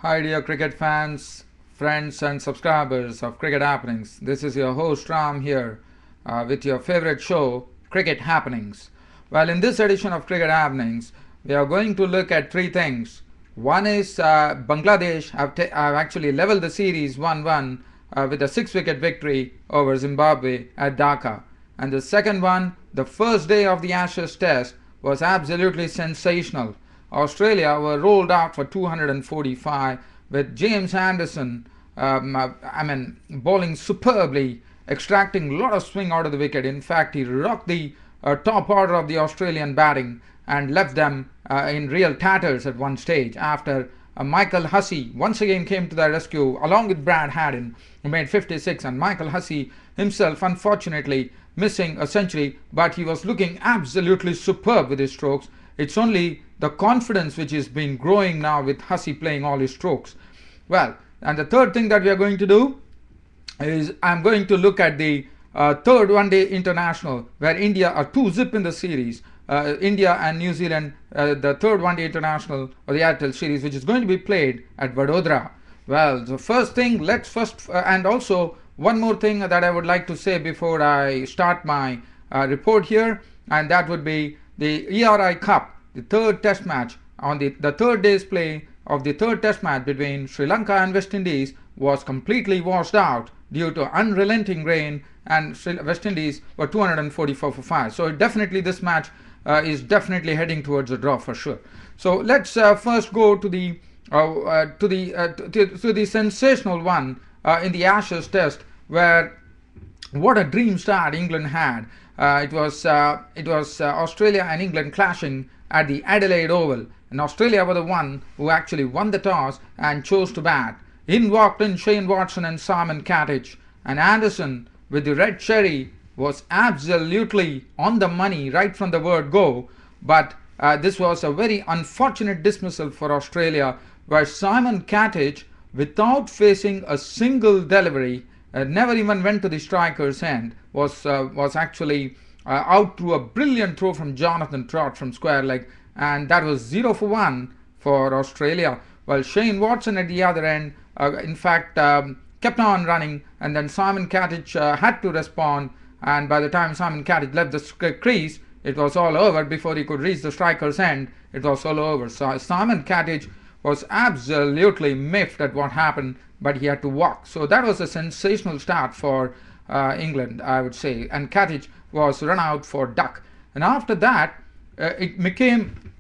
Hi dear cricket fans, friends and subscribers of Cricket Happenings. This is your host Ram here with your favorite show, Cricket Happenings. Well, in this edition of Cricket Happenings, we are going to look at three things. One is Bangladesh have actually leveled the series 1-1 with a 6-wicket victory over Zimbabwe at Dhaka. And the second one, the first day of the Ashes Test, was absolutely sensational. Australia were rolled out for 245 with James Anderson bowling superbly, extracting a lot of swing out of the wicket. In fact, he rocked the top order of the Australian batting and left them in real tatters at one stage after Michael Hussey once again came to their rescue along with Brad Haddin, who made 56, and Michael Hussey himself unfortunately missing a century, but he was looking absolutely superb with his strokes. It's only the confidence which has been growing now with Hussey playing all his strokes. Well, and the third thing that we are going to do is I'm going to look at the third one-day international where India are 2-0 in the series. India and New Zealand, the third one-day international or the Airtel series, which is going to be played at Vadodara. Well, the first thing, and also one more thing that I would like to say before I start my report here, and that would be the ERI Cup, the third test match on the third day's play of the third test match between Sri Lanka and West Indies was completely washed out due to unrelenting rain, and West Indies were 244 for 5. So definitely this match is definitely heading towards a draw for sure. So let's first go to the sensational one in the Ashes Test, where what a dream start England had. It was Australia and England clashing at the Adelaide Oval, and Australia were the one who actually won the toss and chose to bat. In walked in Shane Watson and Simon Katich, and Anderson with the red cherry was absolutely on the money right from the word go. But this was a very unfortunate dismissal for Australia, where Simon Katich, without facing a single delivery, never even went to the striker's end, was actually out through a brilliant throw from Jonathan Trott from square leg, and that was 0 for 1 for Australia. While Shane Watson at the other end, in fact, kept on running, and then Simon Katich had to respond, and by the time Simon Katich left the crease, it was all over. Before he could reach the striker's end, it was all over. So Simon Katich was absolutely miffed at what happened, but he had to walk. So that was a sensational start for England, I would say, and Katich was run out for duck. And after that, it became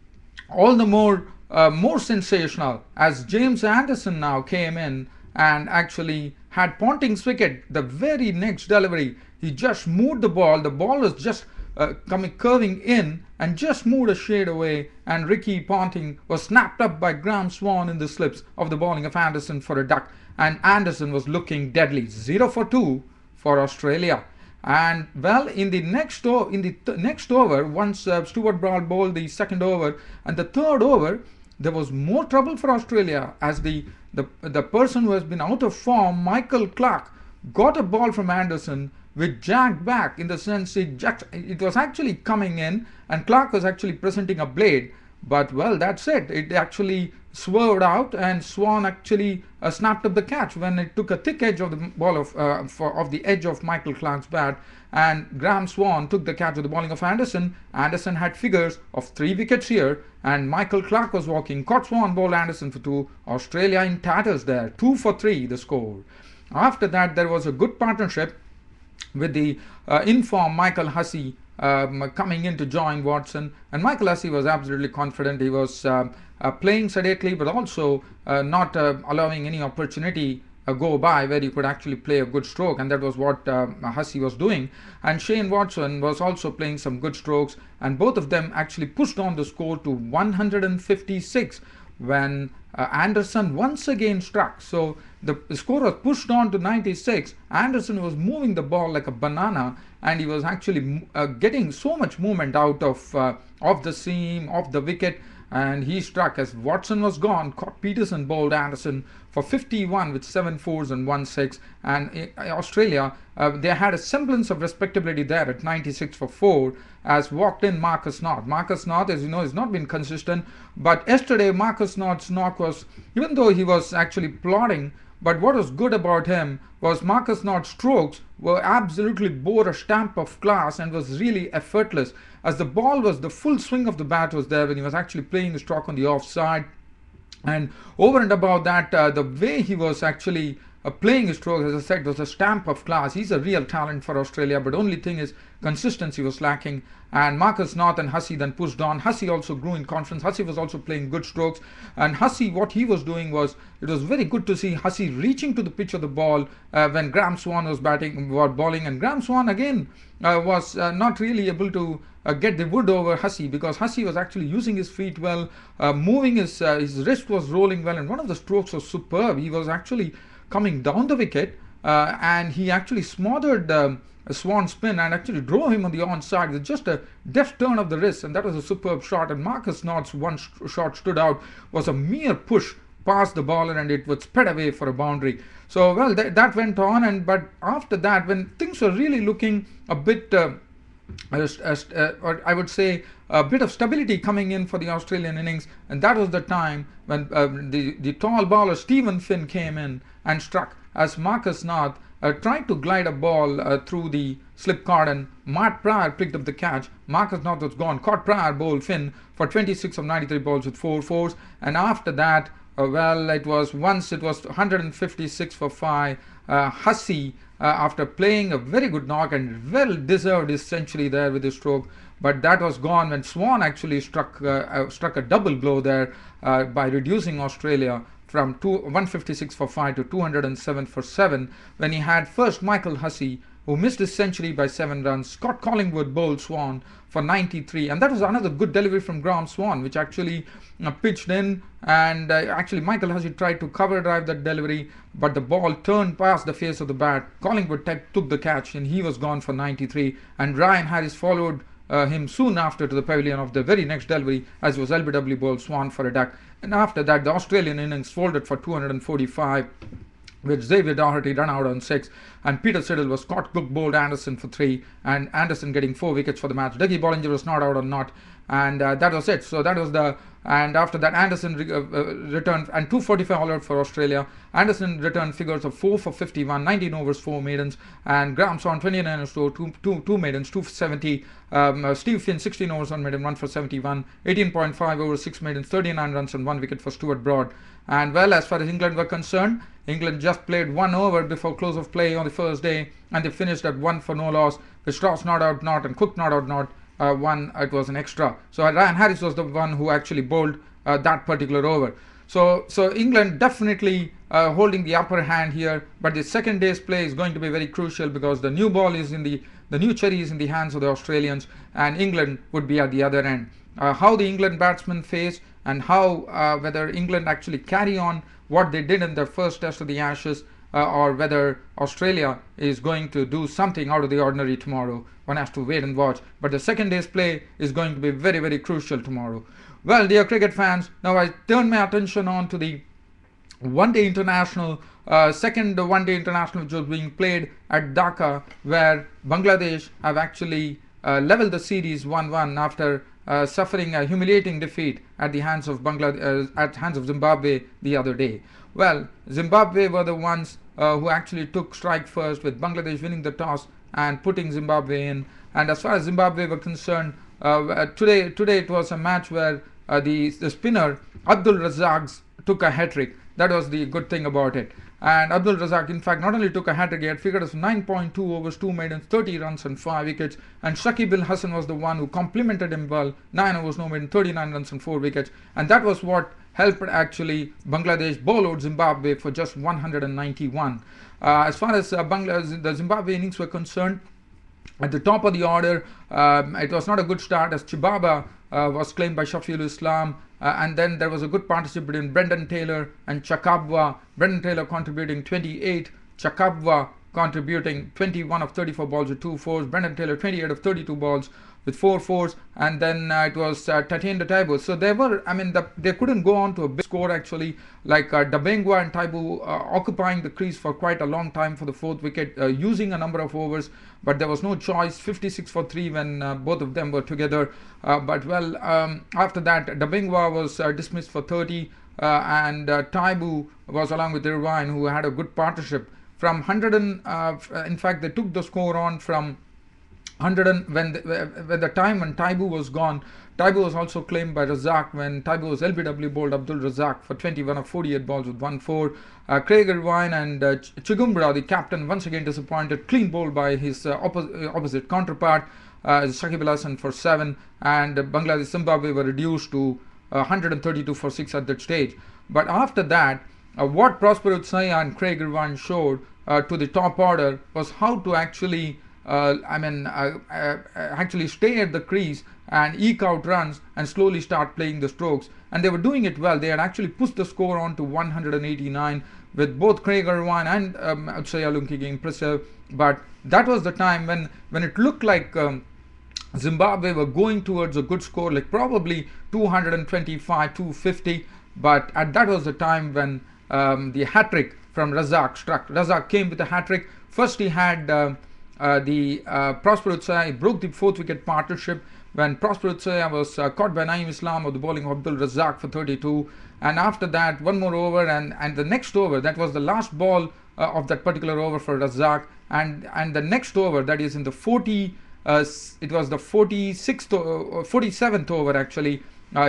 all the more sensational as James Anderson now came in and actually had Ponting's wicket. The very next delivery, he just moved the ball was just curving in and just moved a shade away, and Ricky Ponting was snapped up by Graham Swan in the slips of the bowling of Anderson for a duck, and Anderson was looking deadly. 0 for 2 for Australia. And well, in the next over, once Stuart Broad bowled the second over and the third over, there was more trouble for Australia as the person who has been out of form, Michael Clarke, got a ball from Anderson which jagged back, in the sense it was actually coming in and Clarke was actually presenting a blade, but well, that's it. It actually swerved out and Swan actually snapped up the catch when it took a thick edge of the ball of the edge of Michael Clarke's bat, and Graham Swan took the catch with the bowling of Anderson. Anderson had figures of 3 wickets here, and Michael Clarke was walking. Caught Swan, bowled Anderson for 2. Australia in tatters there. 2 for 3 the score. After that, there was a good partnership with the in-form Michael Hussey coming in to join Watson, and Michael Hussey was absolutely confident. He was playing sedately, but also not allowing any opportunity go by where he could actually play a good stroke, and that was what Hussey was doing. And Shane Watson was also playing some good strokes, and both of them actually pushed on the score to 156 when Anderson once again struck. So the score was pushed on to 96. Anderson was moving the ball like a banana, and he was actually getting so much movement out of the seam, of the wicket, and he struck as Watson was gone. Peterson bowled Anderson for 51 with 7 fours and 1 6, and Australia, they had a semblance of respectability there at 96 for 4 as walked in Marcus North. Marcus North, as you know, has not been consistent, but yesterday Marcus North's knock was, even though he was actually plodding, but what was good about him was Marcus North's strokes were absolutely bore a stamp of class and was really effortless, as the ball was, the full swing of the bat was there when he was actually playing his stroke on the offside. And over and above that, the way he was actually playing his strokes, as I said, was a stamp of class. He's a real talent for Australia, but only thing is consistency was lacking. And Marcus North and Hussey then pushed on. Hussey also grew in confidence. Hussey was also playing good strokes. And Hussey, what he was doing was, it was very good to see Hussey reaching to the pitch of the ball when Graham Swan was bowling. And Graham Swan again was not really able to get the wood over Hussey, because Hussey was actually using his feet well, moving his wrist was rolling well, and one of the strokes was superb. He was actually coming down the wicket and he actually smothered Swan's spin and actually drove him on the onside with just a deft turn of the wrist, and that was a superb shot. And Marcus North's one shot stood out, was a mere push past the bowler, and it would spread away for a boundary. So well, that went on, and but after that, when things were really looking a bit or I would say a bit of stability coming in for the Australian innings, and that was the time when the tall bowler Stephen Finn came in and struck as Marcus North tried to glide a ball through the slip cordon. Matt Pryor picked up the catch. Marcus North was gone. Caught Pryor, bowled Finn for 26 of 93 balls with 4 fours, and after that, well, it was 156 for 5. Hussey, after playing a very good knock and well deserved his century there with his stroke, but that was gone when Swan actually struck a double blow there by reducing Australia from 156 for 5 to 207 for 7, when he had first Michael Hussey, who missed his century by 7 runs. Scott Collingwood bowled Swan for 93, and that was another good delivery from Graham Swan, which actually pitched in, and actually Michael Hussey tried to cover drive that delivery, but the ball turned past the face of the bat. Collingwood took the catch, and he was gone for 93, and Ryan Harris followed him soon after to the pavilion of the very next delivery, as was LBW bowled Swan for a duck. And after that, the Australian innings folded for 245, with Xavier Doherty run out on 6, and Peter Siddle was Scott Cook bowled Anderson for 3, and Anderson getting 4 wickets for the match. Dougie Bollinger was not out on not, and that was it. So that was and after that Anderson returned, and 245 all out for Australia. Anderson returned figures of 4 for 51, 19 overs, 4 maidens, and Graham Swan 29 overs, 2 maidens, 270. Steve Finn 16 overs, 1 maiden, 1 for 71, 18.5 overs, 6 maidens, 39 runs and 1 wicket for Stuart Broad. And well, as far as England were concerned, England just played 1 over before close of play on the first day, and they finished at 1 for no loss, with Strauss not out not and Cook not out not. It was an extra. So Ryan Harris was the one who actually bowled that particular over. So England definitely holding the upper hand here, but the second day's play is going to be very crucial, because the new ball is in the new cherry is in the hands of the Australians, and England would be at the other end. How the England batsmen face, and how whether England actually carry on what they did in their first test of the Ashes, or whether Australia is going to do something out of the ordinary tomorrow. One has to wait and watch. But the second day's play is going to be very, very crucial tomorrow. Well, dear cricket fans, now I turn my attention on to the one-day international, second one-day international, which was being played at Dhaka, where Bangladesh have actually leveled the series 1-1 after suffering a humiliating defeat at the hands of Zimbabwe the other day. Well, Zimbabwe were the ones who actually took strike first, with Bangladesh winning the toss and putting Zimbabwe in. And as far as Zimbabwe were concerned, today it was a match where the spinner Abdur Razzak took a hat-trick. That was the good thing about it. And Abdul Razzak, in fact, not only took a hat-trick, he had figured of 9.2 overs, 2 maidens, 30 runs and 5 wickets. And Shakib Al Hasan was the one who complimented him well. 9 overs, no maiden, 39 runs and 4 wickets. And that was what helped actually Bangladesh bowl out Zimbabwe for just 191. As far as the Zimbabwe innings were concerned, at the top of the order, it was not a good start, as Chibaba was claimed by Shafiul Islam, and then there was a good partnership between Brendan Taylor and Chakabwa. Brendan Taylor contributing 28, Chakabwa contributing 21 of 34 balls with 2 fours. Brendan Taylor 28 of 32 balls with 4 fours, and then it was Tatien de Taibu. So they were, I mean, they couldn't go on to a big score actually, like Dabengwa and Taibu occupying the crease for quite a long time for the fourth wicket, using a number of overs, but there was no choice. 56 for 3 when both of them were together. But well, after that, Dabengwa was dismissed for 30, and Taibu was along with Irvine, who had a good partnership. From 100 in fact, they took the score on from 100 when the time when Taibu was gone. Taibu was also claimed by Razzak when Taibu was LBW bowled Abdur Razzak for 21 of 48 balls with 1-4. Craig Irvine and Chigumbra, the captain, once again disappointed, clean bowled by his opposite counterpart, Shakib Al Hasan for 7, and Bangladesh Zimbabwe were reduced to 132 for 6 at that stage. But after that, what Prosper Utsaya and Craig Irvine showed to the top order was how to actually actually stay at the crease and eke out runs and slowly start playing the strokes. And they were doing it well. They had actually pushed the score on to 189 with both Craig Irvine and Utsaya looking impressive. But that was the time when it looked like Zimbabwe were going towards a good score, like probably 225, 250. But that was the time when the hat-trick from Razzak struck. Razzak came with a hat-trick. First he had Prosper Utsaya broke the fourth wicket partnership when Prosper Utsaya was caught by Naeem Islam of the bowling of Abdul Razzak for 32, and after that one more over, and the next over, that was the last ball of that particular over for Razzak, and the next over, that is in the 47th over actually,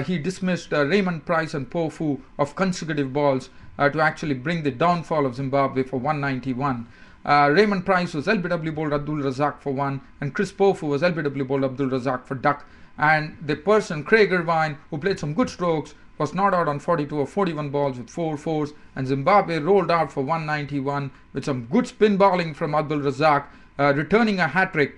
he dismissed Raymond Price and Pofu of consecutive balls to actually bring the downfall of Zimbabwe for 191. Raymond Price was LBW bowled Abdul Razzak for 1, and Chris Pofu was LBW bowled Abdul Razzak for duck. And the person, Craig Irvine, who played some good strokes, was not out on 42 or 41 balls with 4 fours, and Zimbabwe rolled out for 191 with some good spin bowling from Abdul Razzak, returning a hat-trick,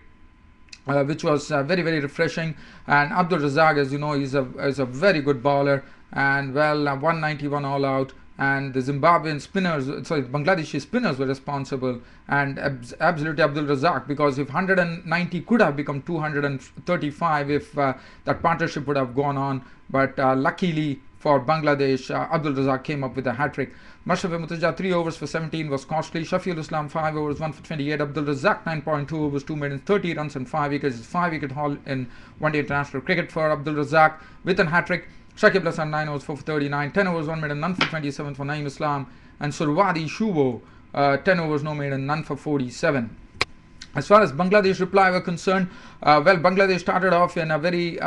which was very, very refreshing. And Abdul Razzak, as you know, is a very good bowler, and well, 191 all out. And the Zimbabwean spinners, sorry, Bangladeshi spinners were responsible, and absolutely Abdul Razzak, because if 190 could have become 235 if that partnership would have gone on, but luckily for Bangladesh, Abdul Razzak came up with a hat-trick. Mashraf Mutaja 3 overs for 17 was costly. Shafiul Islam 5 overs 1 for 28. Abdul Razzak 9.2 overs 2 maidens, 30 runs and 5 wickets. 5-wicket haul in one-day international cricket for Abdul Razzak with a hat-trick. Shakib Al Hasan 9 overs 4 for 39, 10 overs 1 maiden, none for 27 for Naeem Islam, and Surwadi Shubo 10 overs no maiden, none for 47. As far as Bangladesh reply were concerned, well, Bangladesh started off in a very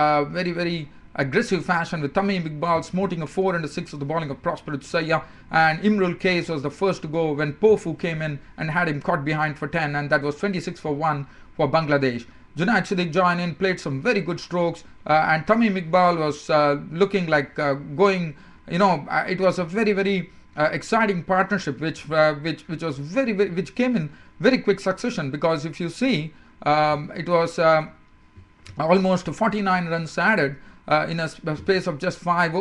aggressive fashion with Tamim Iqbal smoting a 4 and a 6 of the bowling of Prosper Utsaya, and Imrul Kais was the first to go when Pofu came in and had him caught behind for 10, and that was 26 for 1 for Bangladesh. Junaid Siddique joined in, played some very good strokes, and Tamim Iqbal was looking like going, it was a very exciting partnership, which came in very quick succession, because if you see, it was almost 49 runs added in a space of just 8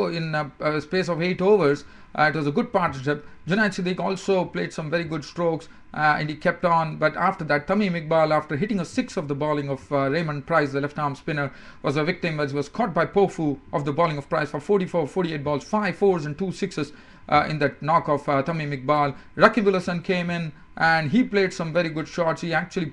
overs. It was a good partnership. Junaid Siddique also played some very good strokes, and he kept on. But after that, Tamim Iqbal, after hitting a 6 of the bowling of Raymond Price, the left-arm spinner, was a victim as he was caught by Pofu of the bowling of Price for 44, 48 balls, 5 fours and 2 sixes in that knock of Tamim Iqbal. Rakib Al Hasan came in and he played some very good shots. He actually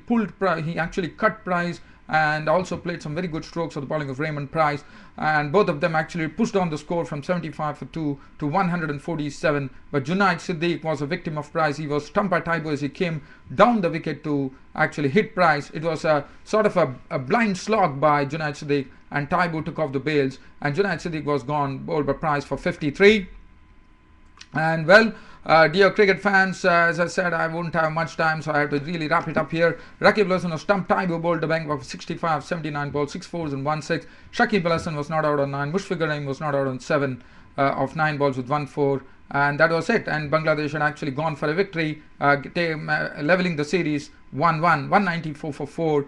cut Price and also played some very good strokes of the bowling of Raymond Price, and both of them actually pushed on the score from 75 for 2 to 147. But Junaid Siddique was a victim of Price. He was stumped by Taibu as he came down the wicket to actually hit Price. It was a sort of a blind slog by Junaid Siddique, and Taibu took off the bails, and Junaid Siddique was gone, bowled by Price for 53. And well, dear cricket fans, as I said, I won't have much time, so I have to really wrap it up here. Rakib Al Hasan was stumped. Taibu bowled the bank of 65, 79 balls, 6 fours and 1 6. Shakib Al Hasan was not out on 9. Mushfiqur Rahim was not out on 7 of 9 balls with 1 4. And that was it. And Bangladesh had actually gone for a victory, leveling the series 1-1, 194 for 4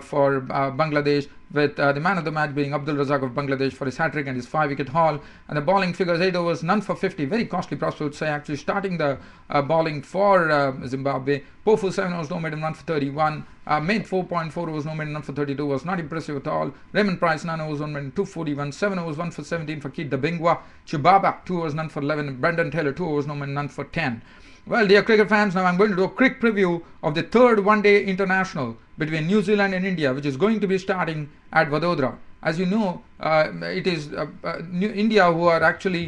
for Bangladesh. with the man of the match being Abdur Razzak of Bangladesh for his hat-trick and his 5-wicket haul. And the bowling figures: 8 overs, none for 50. Very costly prospect, I would say, actually starting the bowling for Zimbabwe. Pofu 7 overs, no maiden run for 31. Made 4.4 overs, no maiden run for 32. Was not impressive at all. Raymond Price 9 overs, 1 maiden, 241. 7 overs, 1 for 17 for Keith Dabingwa. Chibaba 2 overs, none for 11. Brendan Taylor 2 overs, no maiden, none for 10. Well, dear cricket fans, now I'm going to do a quick preview of the third one-day international between New Zealand and India, which is going to be starting at Vadodara. As you know, it is India who are actually